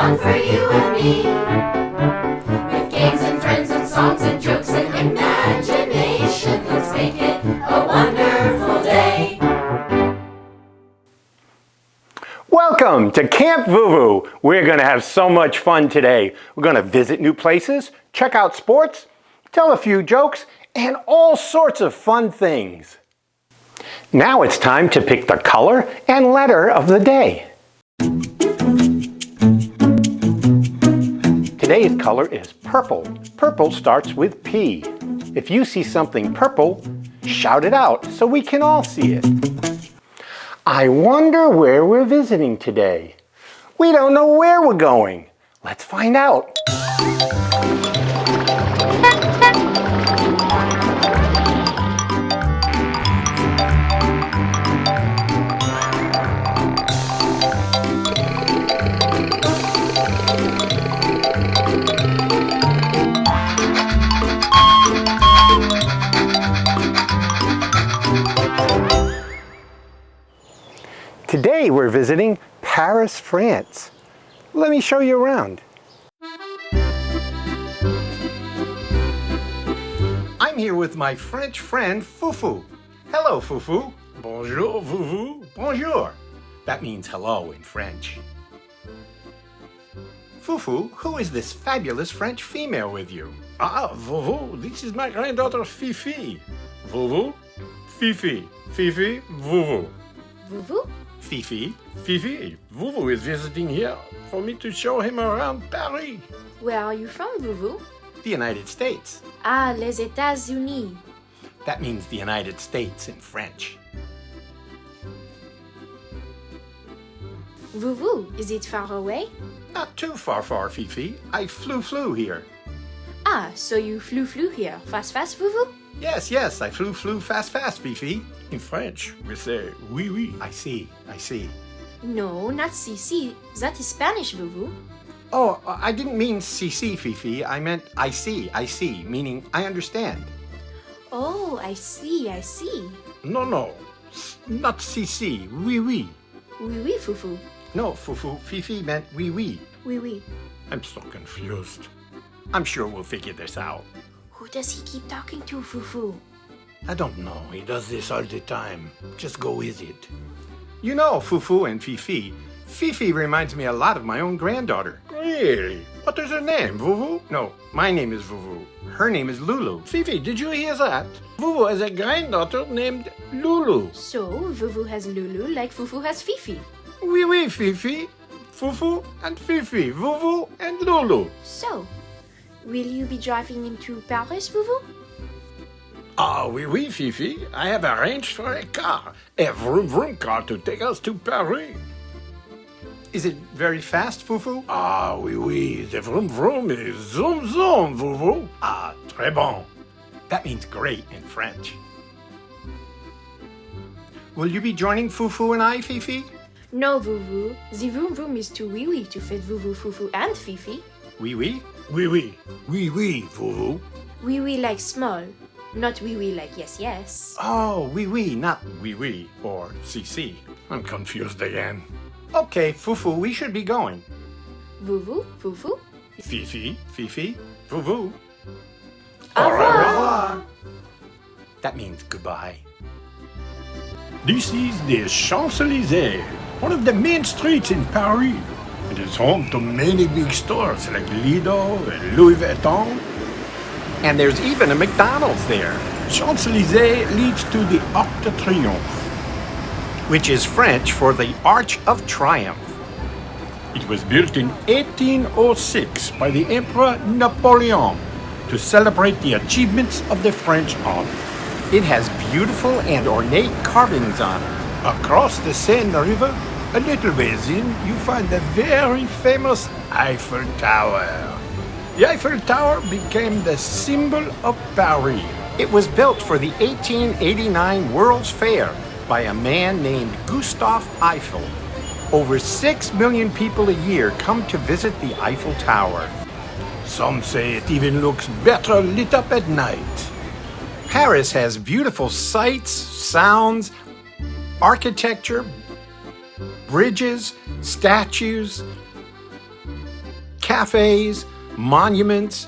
fun for you and me. With games and friends and songs and jokes and imagination, let's make it a wonderful day. Welcome to Camp VooVoo. We're going to have so much fun today. We're going to visit new places, check out sports, tell a few jokes, and all sorts of fun things. Now it's time to pick the color and letter of the day. Today's color is purple. Purple starts with P. If you see something purple, shout it out so we can all see it. I wonder where we're visiting today. We don't know where we're going. Let's find out. Today we're visiting Paris, France. Let me show you around. I'm here with my French friend VooVoo. Hello, VooVoo. Bonjour, VooVoo. Bonjour. That means hello in French. VooVoo, who is this fabulous French female with you? Ah, VooVoo, this is my granddaughter Fifi. VooVoo, Fifi, Fifi, VooVoo. VooVoo? Fifi. Fifi, VooVoo is visiting here for me to show him around Paris. Where are you from, VooVoo? The United States. Ah, les États-Unis. That means the United States in French. VooVoo, is it far away? Not too far, Fifi. I flew here. Ah, so you flew here. Fast, VooVoo? Yes, I flew fast, Fifi. In French, we say oui, oui. I see. No, not CC. That is Spanish, VooVoo. Oh, I didn't mean CC, Fifi. I meant I see, meaning I understand. Oh, I see. No, not CC, oui, oui. Oui, VooVoo. No, VooVoo, Fifi meant oui. Oui. I'm so confused. I'm sure we'll figure this out. Who does he keep talking to, VooVoo? I don't know, he does this all the time. Just go with it. You know, VooVoo and Fifi. Fifi reminds me a lot of my own granddaughter. Really? What is her name, VooVoo? No, my name is VooVoo. Her name is Lulu. Fifi, did you hear that? VooVoo has a granddaughter named Lulu. So, VooVoo has Lulu like VooVoo has Fifi. Oui, Fifi. VooVoo and Fifi. VooVoo and Lulu. So, will you be driving into Paris, VooVoo? Ah, oui, Fifi. I have arranged for a car. A vroom car to take us to Paris. Is it very fast, VooVoo? Ah, oui. The vroom is zoom, VooVoo. Ah, très bon. That means great in French. Will you be joining VooVoo and I, Fifi? No, VooVoo. The vroom is too wee to fit VooVoo, VooVoo, and Fifi. Oui. Oui, VooVoo. Wee like small, not wee like yes. Oh, oui, not oui or CC. I'm confused again. Okay, VooVoo, we should be going. VooVoo. Fifi. VooVoo. Au revoir. That means goodbye. This is the Champs-Élysées, one of the main streets in Paris. It is home to many big stores like Lido and Louis Vuitton. And there's even a McDonald's there, Champs-Élysées leads to the Arc de Triomphe. which is French for the Arch of Triumph. It was built in 1806 by the Emperor Napoleon to celebrate the achievements of the French army. It has beautiful and ornate carvings on it. Across the Seine River, a little ways in, you find the very famous Eiffel Tower. The Eiffel Tower became the symbol of Paris. It was built for the 1889 World's Fair by a man named Gustave Eiffel. Over 6 million people a year come to visit the Eiffel Tower. Some say it even looks better lit up at night. Paris has beautiful sights, sounds, architecture, bridges, statues, cafes, monuments,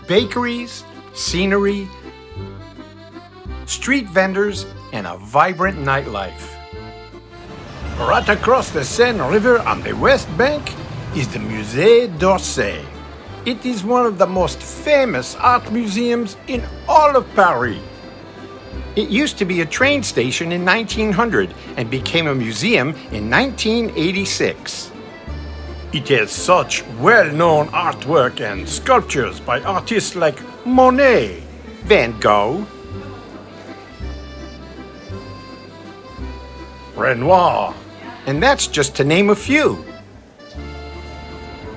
bakeries, scenery, street vendors, and a vibrant nightlife. Right across the Seine River on the west bank is the Musée d'Orsay. It is one of the most famous art museums in all of Paris. It used to be a train station in 1900 and became a museum in 1986. It has such well-known artwork and sculptures by artists like Monet, Van Gogh, Renoir, and that's just to name a few.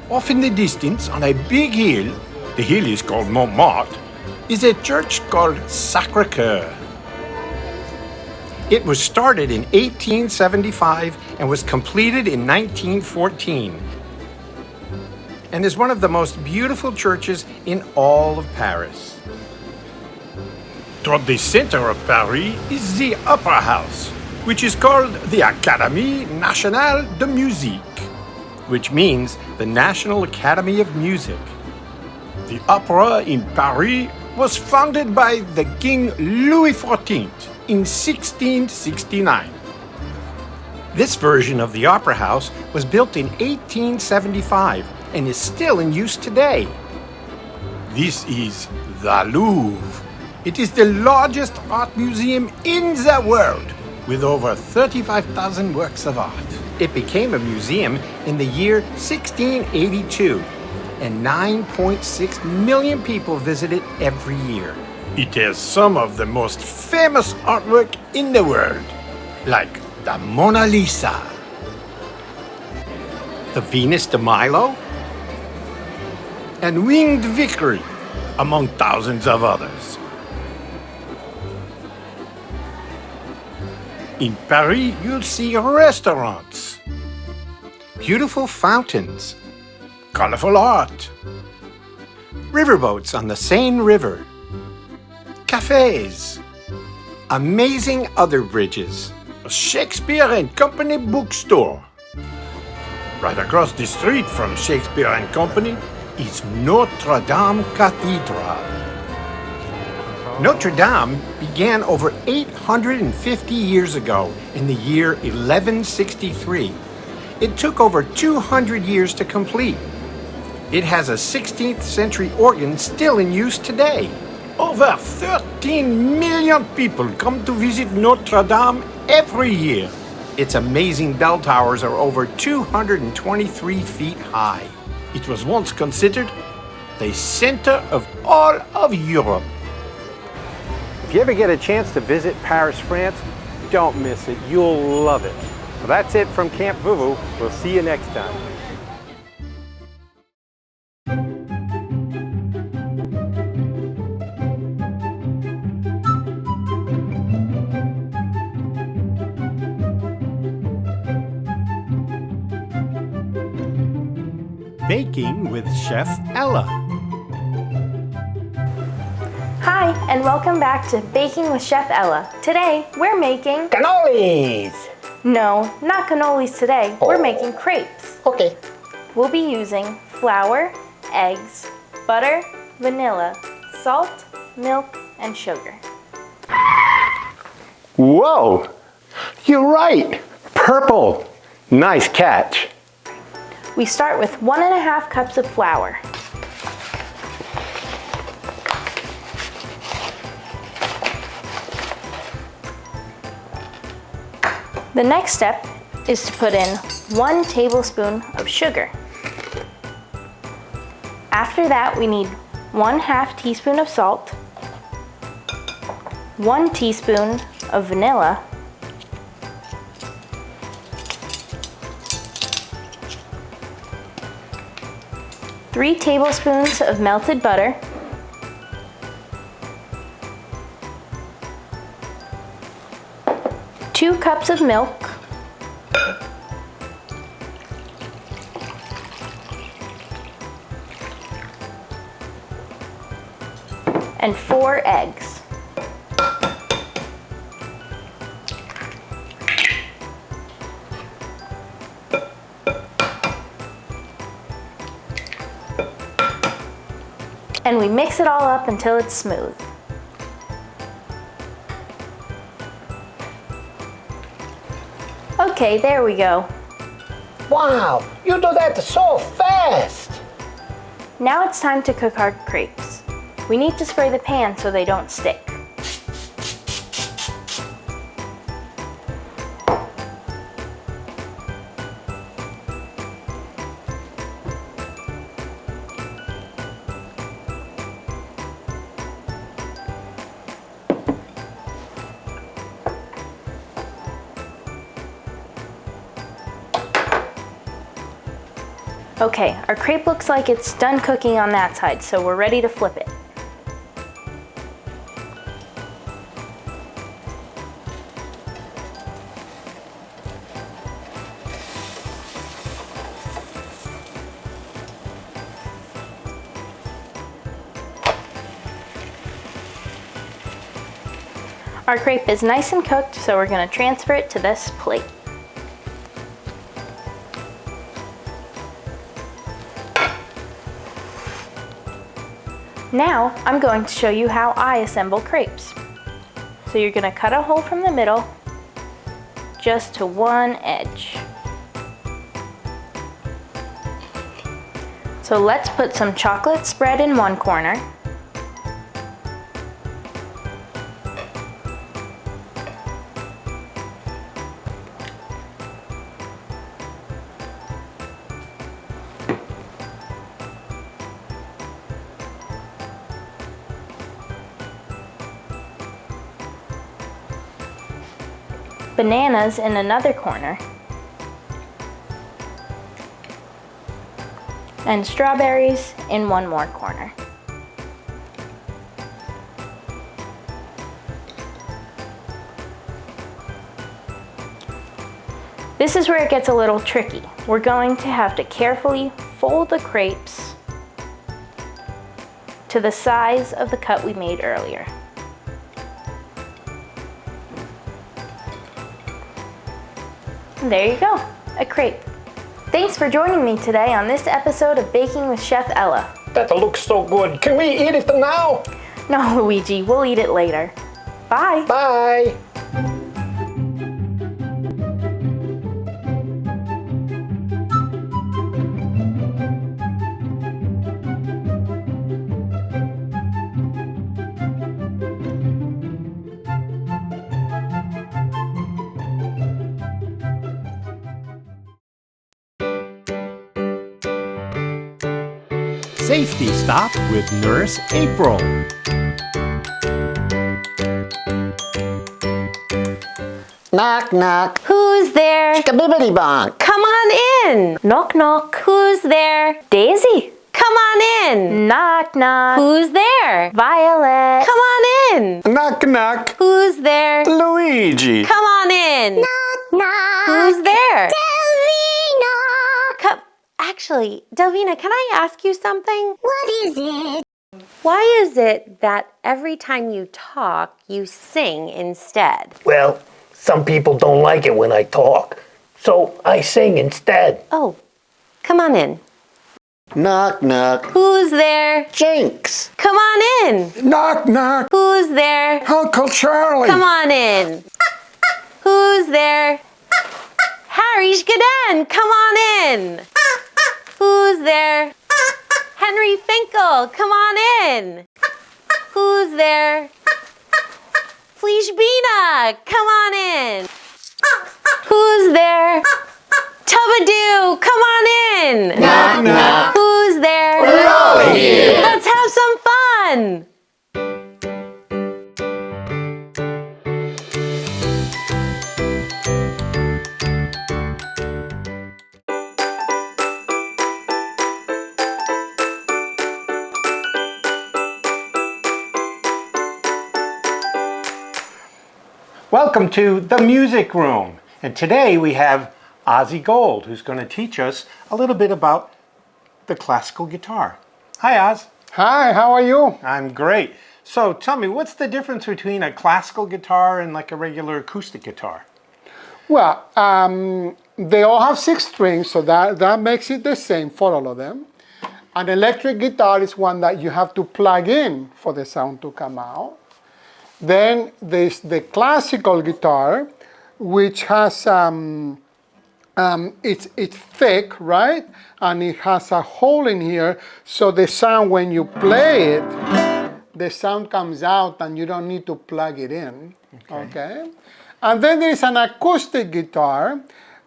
Off in the distance, on a big hill, the hill is called Montmartre, is a church called Sacré-Cœur. It was started in 1875 and was completed in 1914, and is one of the most beautiful churches in all of Paris. Toward the center of Paris is the Opera House, which is called the Académie Nationale de Musique, which means the National Academy of Music. The opera in Paris was founded by the King Louis XIV in 1669. This version of the Opera House was built in 1875 and is still in use today. This is the Louvre. It is the largest art museum in the world, with over 35,000 works of art. It became a museum in the year 1682, and 9.6 million people visit it every year. It has some of the most famous artwork in the world, like the Mona Lisa, the Venus de Milo, and Winged Victory, among thousands of others. In Paris, you'll see restaurants, beautiful fountains, colorful art, riverboats on the Seine River, cafes, amazing other bridges, a Shakespeare and Company bookstore. Right across the street from Shakespeare and Company is Notre Dame Cathedral. Notre Dame began over 850 years ago in the year 1163. It took over 200 years to complete. It has a 16th century organ still in use today. Over 13 million people come to visit Notre Dame every year. Its amazing bell towers are over 223 feet high. It was once considered the center of all of Europe. If you ever get a chance to visit Paris, France, don't miss it. You'll love it. Well, that's it from Camp VooVoo. We'll see you next time. Baking with Chef Ella. Hi, and welcome back to Baking with Chef Ella. Today, we're making... Cannolis! No, not cannolis today. We're making crepes. Okay. We'll be using flour, eggs, butter, vanilla, salt, milk, and sugar. Whoa! You're right! Purple! Nice catch. We start with 1.5 cups of flour. The next step is to put in 1 tablespoon of sugar. After that, we need 1/2 teaspoon of salt, 1 teaspoon of vanilla, 3 tablespoons of melted butter, 2 cups of milk, and 4 eggs. And we mix it all up until it's smooth. Okay, there we go. Wow, you do that so fast! Now it's time to cook our crepes. We need to spray the pan so they don't stick. Okay, our crepe looks like it's done cooking on that side, so we're ready to flip it. Our crepe is nice and cooked, so we're going to transfer it to this plate. Now, I'm going to show you how I assemble crepes. So you're going to cut a hole from the middle, just to one edge. So let's put some chocolate spread in one corner. Bananas in another corner, and strawberries in one more corner. This is where it gets a little tricky. We're going to have to carefully fold the crepes to the size of the cut we made earlier. And there you go, a crepe. Thanks for joining me today on this episode of Baking with Chef Ella. That looks so good. Can we eat it now? No, Luigi, we'll eat it later. Bye. Bye. Safety Stop with Nurse April. Knock, knock. Who's there? Chickabibity bonk. Come on in. Knock, knock. Who's there? Daisy. Come on in. Knock, knock. Who's there? Violet. Come on in. Knock, knock. Who's there? Luigi. Come on in. Knock, knock. Who's there? Delvina. Come. Actually, Delvina, can I ask you something? What is it? Why is it that every time you talk, you sing instead? Well, some people don't like it when I talk, so I sing instead. Oh, come on in. Knock, knock. Who's there? Jinx. Come on in. Knock, knock. Who's there? Uncle Charlie. Come on in. Who's there? Harry Schgaden, come on in. Who's there? Henry Finkel, come on in. Who's there? Fleishbina, come on in. Who's there? Tubadoo, come on in. Knock, knock. Who's there? We're all here. Let's have some fun. Welcome to the Music Room. And today we have Ozzy Gold, who's going to teach us a little bit about the classical guitar. Hi, Oz. Hi, how are you? I'm great. So tell me, what's the difference between a classical guitar and like a regular acoustic guitar? Well, they all have 6 strings, so that makes it the same for all of them. An electric guitar is one that you have to plug in for the sound to come out. Then there's the classical guitar, which has it's thick, right? And it has a hole in here, so the sound, when you play it, the sound comes out and you don't need to plug it in, okay? And then there's an acoustic guitar,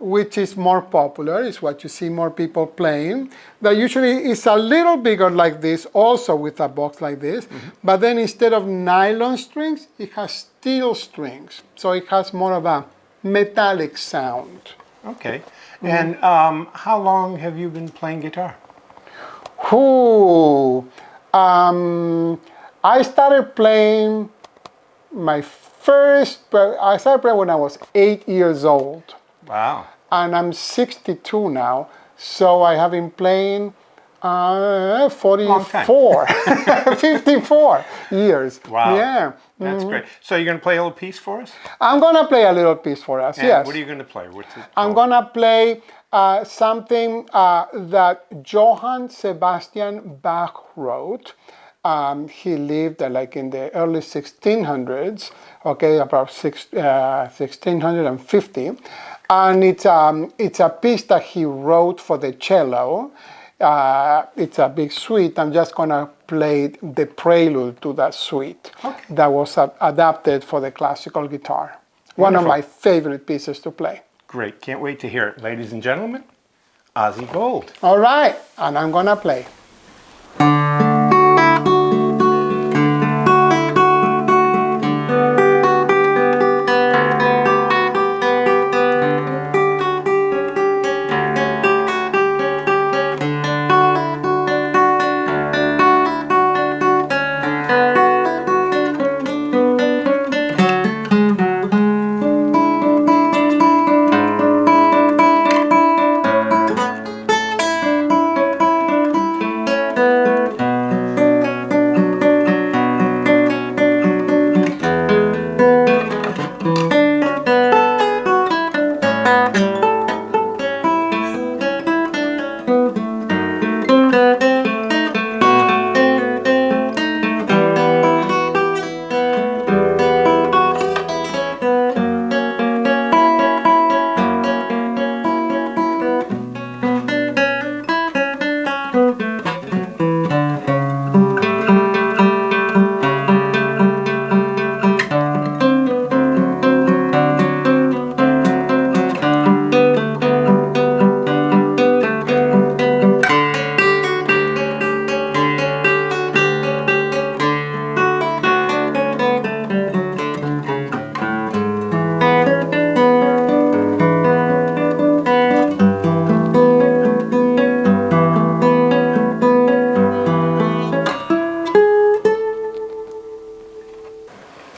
which is more popular, is what you see more people playing, that usually is a little bigger like this, also with a box like this, but then instead of nylon strings, it has steel strings, so it has more of a metallic sound. Okay. And how long have you been playing guitar? I started playing I started playing when I was 8 years old. Wow. And I'm 62 now, so I have been playing 44, 54 years. Wow. Yeah. That's great. So you're going to play a little piece for us? I'm going to play a little piece for us, And yes. what are you going to play? What's it I'm called? going to play something that Johann Sebastian Bach wrote. He lived like in the early 1600s, okay, about 1650. And it's a piece that he wrote for the cello. It's a big suite. I'm just going to play the prelude to that suite that was adapted for the classical guitar. One of my favorite pieces to play. Great. Can't wait to hear it. Ladies and gentlemen, Ozzy Gold. All right, and I'm going to play.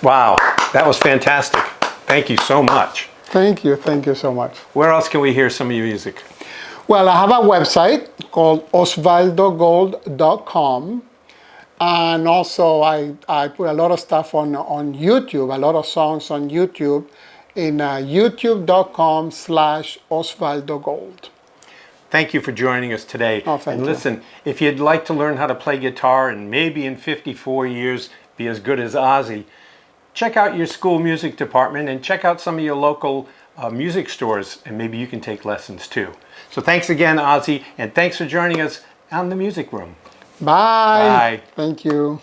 Wow, that was fantastic. Thank you so much. Thank you so much. Where else can we hear some of your music? Well, I have a website called osvaldogold.com, and also I put a lot of stuff on YouTube, a lot of songs on YouTube, in youtube.com/osvaldogold. Thank you for joining us today. Oh, thank and you. listen, if you'd like to learn how to play guitar and maybe in 54 years be as good as Ozzy, check out your school music department and check out some of your local music stores, and maybe you can take lessons too. So thanks again, Ozzy, and thanks for joining us on The Music Room. Bye. Bye. Thank you.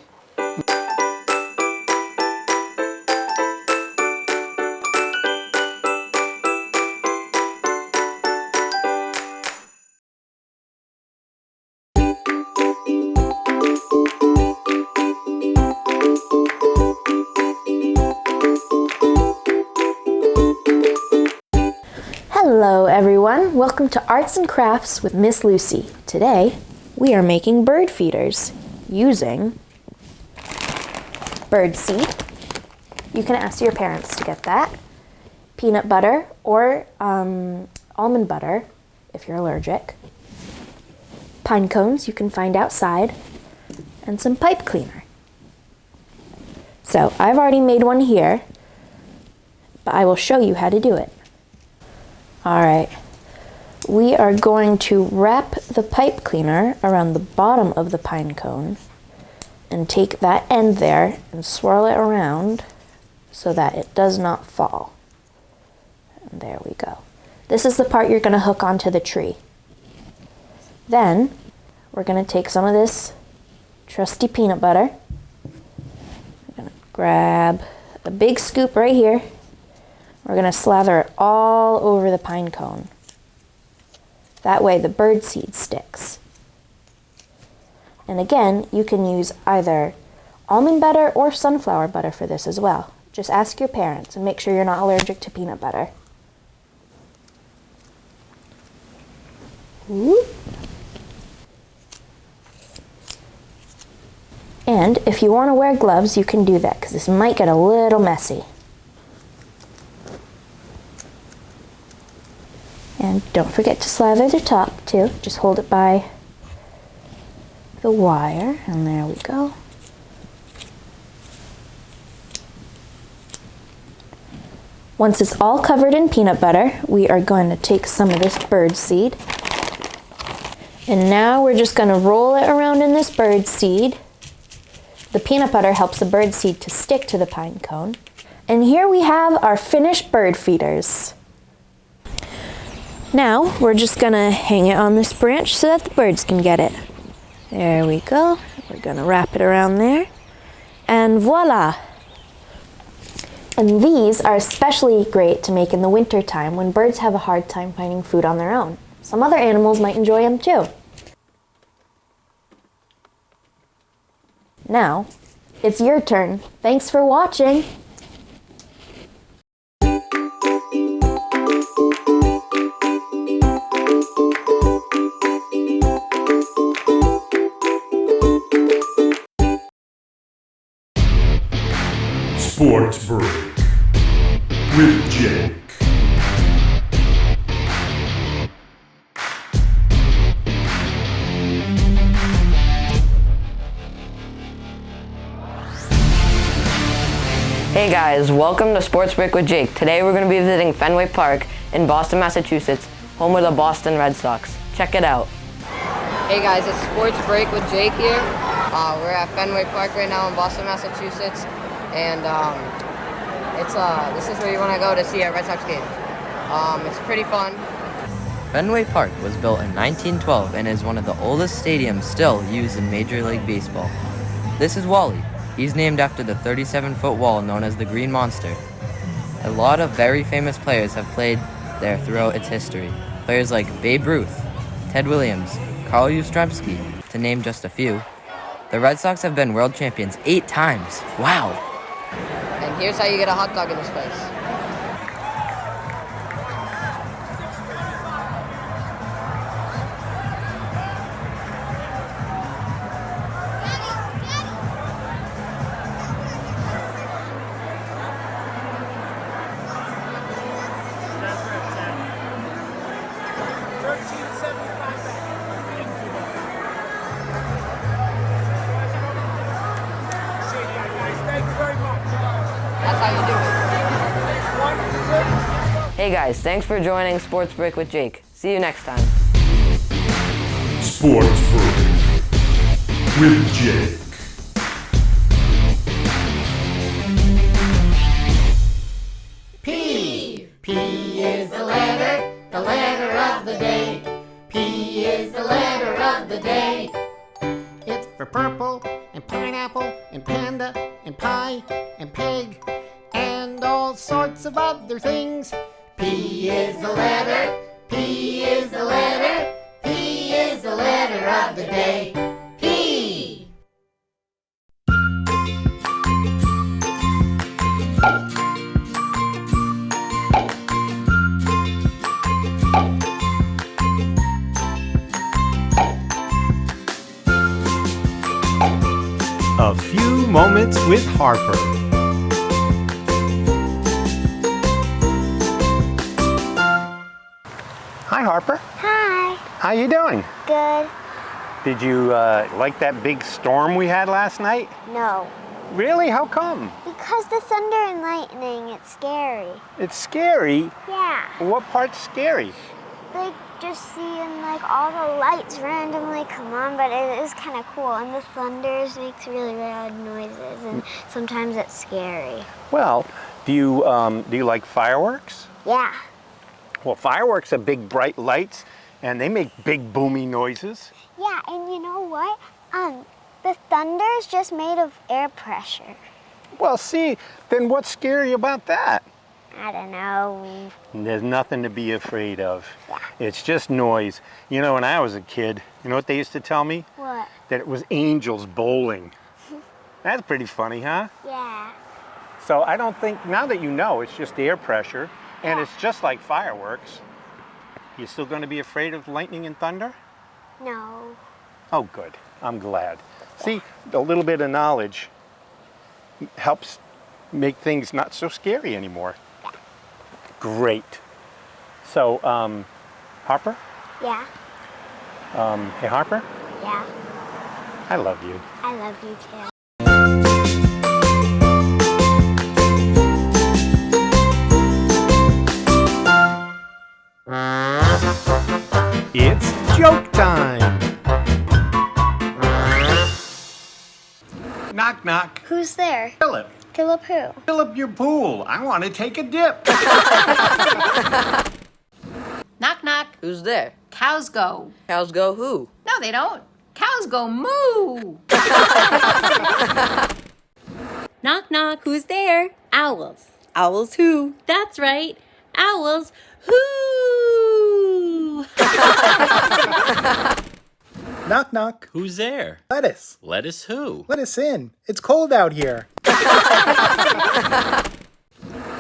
Hello everyone, welcome to Arts and Crafts with Miss Lucy. Today we are making bird feeders using bird seed. You can ask your parents to get that. Peanut butter or almond butter if you're allergic. Pine cones you can find outside, and some pipe cleaner. So I've already made one here, but I will show you how to do it. Alright, we are going to wrap the pipe cleaner around the bottom of the pine cone and take that end there and swirl it around so that it does not fall. And there we go. This is the part you're going to hook onto the tree. Then we're going to take some of this trusty peanut butter. We're going to grab a big scoop right here. We're going to slather it all over the pine cone. That way the bird seed sticks. And again, you can use either almond butter or sunflower butter for this as well. Just ask your parents and make sure you're not allergic to peanut butter. Whoop. And if you want to wear gloves, you can do that because this might get a little messy. And don't forget to slather the top too. Just hold it by the wire, and there we go. Once it's all covered in peanut butter, we are going to take some of this bird seed. And now we're just going to roll it around in this bird seed. The peanut butter helps the bird seed to stick to the pine cone. And here we have our finished bird feeders. Now we're just going to hang it on this branch so that the birds can get it. There we go. We're going to wrap it around there. And voila! And these are especially great to make in the winter time when birds have a hard time finding food on their own. Some other animals might enjoy them too. Now, it's your turn. Thanks for watching. Sports Break with Jake. Hey guys, welcome to Sports Break with Jake. Today we're going to be visiting Fenway Park in Boston, Massachusetts, home of the Boston Red Sox. Check it out. Hey guys, it's Sports Break with Jake here. We're at Fenway Park right now in Boston, Massachusetts, and this is where you want to go to see a Red Sox game. It's pretty fun. Fenway Park was built in 1912 and is one of the oldest stadiums still used in Major League Baseball. This is Wally. He's named after the 37-foot wall known as the Green Monster. A lot of very famous players have played there throughout its history. Players like Babe Ruth, Ted Williams, Carl Yastrzemski, to name just a few. The Red Sox have been world champions 8 times. Wow! And here's how you get a hot dog in this place. That's how you do it. Hey guys, thanks for joining Sports Break with Jake. See you next time. Sports Break with Jake. P. P is the letter of the day. P is the letter of the day. It's for purple and pineapple and panda and pie and pig and all sorts of other things. P is the letter. P is the letter. P is the letter of the day. P. A few moments with Harper. Hi, Harper. Hi. How you doing? Good. Did you like that big storm we had last night? No. Really? How come? Because the thunder and lightning, it's scary. It's scary? Yeah. What part's scary? like just seeing like all the lights randomly come on, but it is kind of cool. And the thunders makes really loud noises, and sometimes it's scary. Well, do you like fireworks? Yeah. Well, fireworks are big bright lights and they make big booming noises. Yeah, and you know what? The thunder is just made of air pressure. Well, see, then what's scary about that? I don't know. There's nothing to be afraid of. Yeah. It's just noise. You know, when I was a kid, you know what they used to tell me? What? That it was angels bowling. That's pretty funny, huh? Yeah. So I don't think, now that you know, it's just air pressure, and it's just like fireworks. You still going to be afraid of lightning and thunder? No. Oh, good. I'm glad. See, a little bit of knowledge helps make things not so scary anymore. Yeah. Great. So, Harper? Yeah. Hey, Harper? Yeah. I love you. I love you too. It's joke time. Knock, knock. Who's there? Philip. Philip who? Fill up your pool. I want to take a dip. Knock, knock. Who's there? Cows go. Cows go who? No, they don't. Cows go moo. Knock, knock. Who's there? Owls. Owls who? That's right. Owls who? Knock, knock. Who's there? Lettuce. Lettuce who? Let us in. It's cold out here.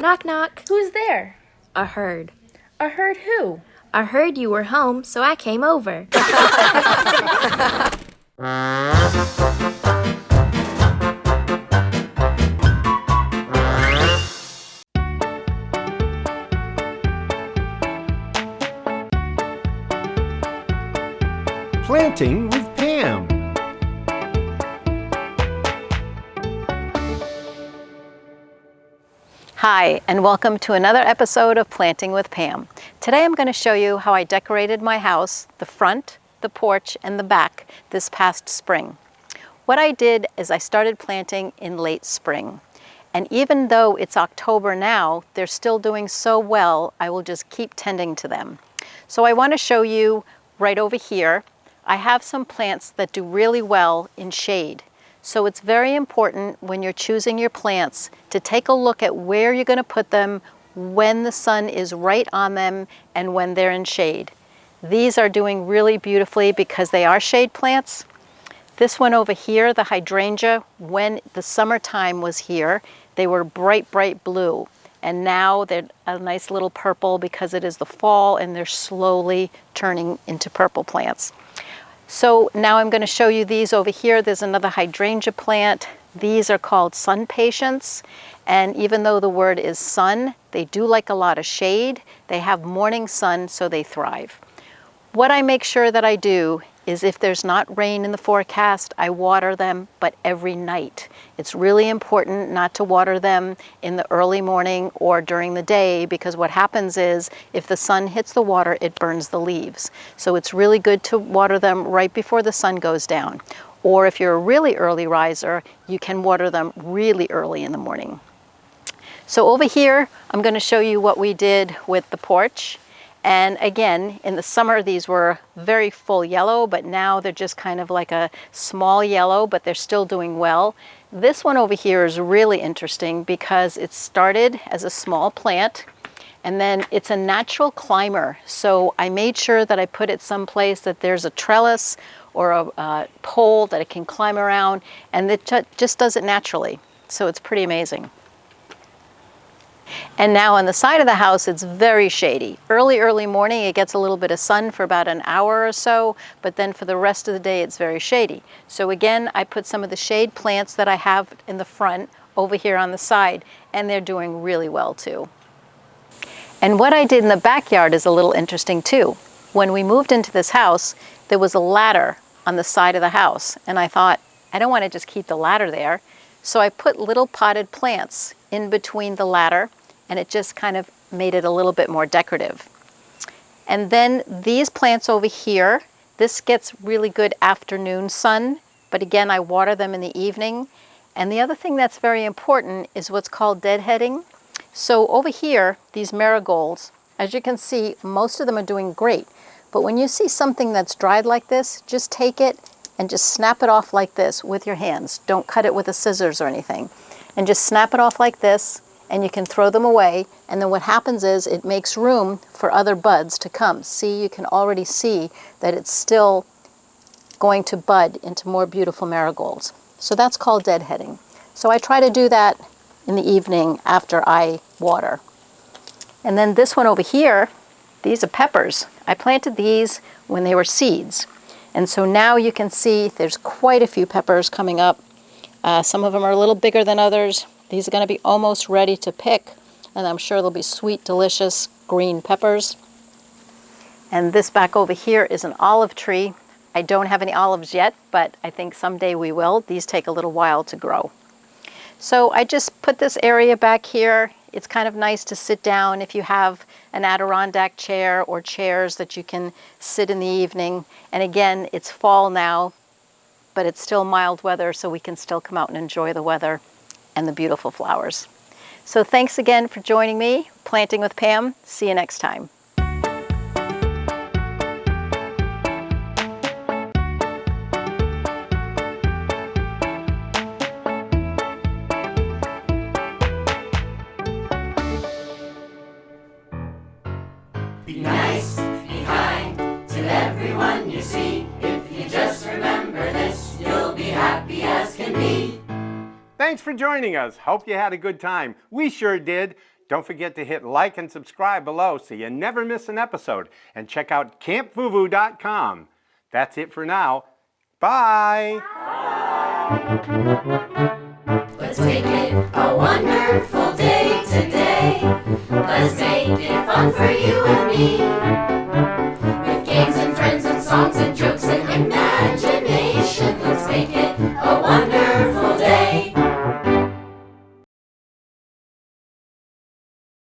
Knock, knock. Who's there? A herd. A herd who? I heard you were home, so I came over. Planting with Pam. Hi, and welcome to another episode of Planting with Pam. Today I'm going to show you how I decorated my house, the front, the porch, and the back this past spring. What I did is I started planting in late spring. And even though it's October now, they're still doing so well, I will just keep tending to them. So I want to show you right over here. I have some plants that do really well in shade. So it's very important when you're choosing your plants to take a look at where you're going to put them when the sun is right on them and when they're in shade. These are doing really beautifully because they are shade plants. This one over here, the hydrangea, when the summertime was here, they were bright, bright blue. And now they're a nice little purple because it is the fall and they're slowly turning into purple plants. So now I'm going to show you these over here. There's another hydrangea plant. These are called sun patients. And even though the word is sun, they do like a lot of shade. They have morning sun, so they thrive. What I make sure that I do is if there's not rain in the forecast, I water them, but every night. It's really important not to water them in the early morning or during the day, because what happens is if the sun hits the water, it burns the leaves. So it's really good to water them right before the sun goes down. Or if you're a really early riser, you can water them really early in the morning. So over here, I'm going to show you what we did with the porch. And again, in the summer, these were very full yellow, but now they're just kind of like a small yellow, but they're still doing well. This one over here is really interesting because it started as a small plant, and then it's a natural climber. So I made sure that I put it someplace that there's a trellis or a pole that it can climb around, and it just does it naturally. So it's pretty amazing. And now on the side of the house, it's very shady. Early morning, it gets a little bit of sun for about an hour or so, but then for the rest of the day, it's very shady. So again, I put some of the shade plants that I have in the front over here on the side, and they're doing really well too. And what I did in the backyard is a little interesting too. When we moved into this house, there was a ladder on the side of the house, and I thought, I don't want to just keep the ladder there. So I put little potted plants in between the ladder, and it just kind of made it a little bit more decorative. And then these plants over here, this gets really good afternoon sun, but again, I water them in the evening. And the other thing that's very important is what's called deadheading. So over here, these marigolds, as you can see, most of them are doing great. But when you see something that's dried like this, just take it and just snap it off like this with your hands. Don't cut it with a scissors or anything. And just snap it off like this, and you can throw them away. And then what happens is it makes room for other buds to come. See, you can already see that it's still going to bud into more beautiful marigolds. So that's called deadheading. So I try to do that in the evening after I water. And then this one over here, these are peppers. I planted these when they were seeds. And so now you can see there's quite a few peppers coming up. Some of them are a little bigger than others. These are going to be almost ready to pick, and I'm sure they'll be sweet, delicious green peppers. And this back over here is an olive tree. I don't have any olives yet, but I think someday we will. These take a little while to grow. So I just put this area back here. It's kind of nice to sit down if you have an Adirondack chair or chairs that you can sit in the evening. And again, it's fall now, but it's still mild weather, so we can still come out and enjoy the weather and the beautiful flowers. So thanks again for joining me, Planting with Pam. See you next time. Be nice, be kind to everyone you see. If you just remember this, you'll be happy as can be. Thanks for joining us. Hope you had a good time. We sure did. Don't forget to hit like and subscribe below so you never miss an episode. And check out campvoovoo.com. That's it for now. Bye. Let's make it a wonderful day today. Let's make it fun for you and me. With games and friends and songs and jokes and imagination. Let's make it a wonderful